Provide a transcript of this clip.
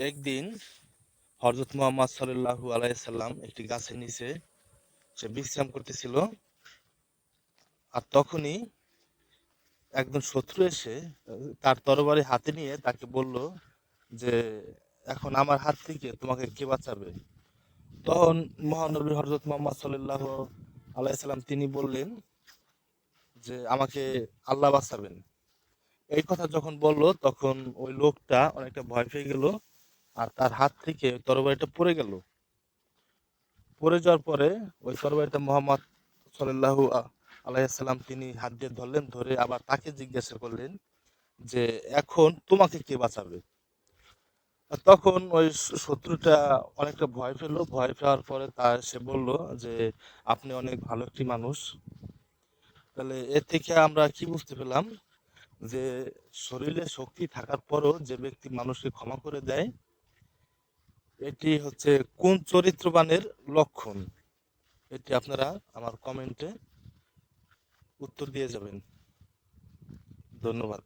একদিন হযরত মুহাম্মদ সাল্লাল্লাহু আলাইহি সাল্লাম একটি গাছের নিচে সে বিশ্রাম করতেছিল। আর তখনই একজন শত্রু এসে তার তরবারি হাতে নিয়ে তাকে বলল যে, এখন আমার হাত থেকে তোমাকে কে বাঁচাবে? তখন মহানবী হযরত মুহাম্মদ সাল্লাল্লাহু আলাইহি সাল্লাম তিনি বললেন যে, আমাকে আল্লাহ বাঁচাবেন। এই কথা যখন বলল তখন ওই লোকটা অনেকটা ভয় পেয়ে গেল, আর তার হাত থেকে তরবারিটা পড়ে গেল। পড়ে যাওয়ার পরে ওই তরবারিটা মুহাম্মদ সাল্লাল্লাহু আলাইহি সাল্লাম তিনি হাত দিয়ে ধরলেন, ধরে আবার তাকে জিজ্ঞাসা করলেন যে, এখন তোমাকে কে বাঁচাবে? আর তখন ওই শত্রুটা অনেকটা ভয় পেল। ভয় পাওয়ার পরে সে বলল যে, আপনি অনেক ভালো একটি মানুষ। তাহলে এর থেকে আমরা কি বুঝতে পেলাম যে, শরীরে শক্তি থাকার পরও যে ব্যক্তি মানুষকে ক্ষমা করে দেয়, এটি হচ্ছে কোন চরিত্রবানের লক্ষণ? এটি আপনারা আমার কমেন্টে উত্তর দিয়ে যাবেন। ধন্যবাদ।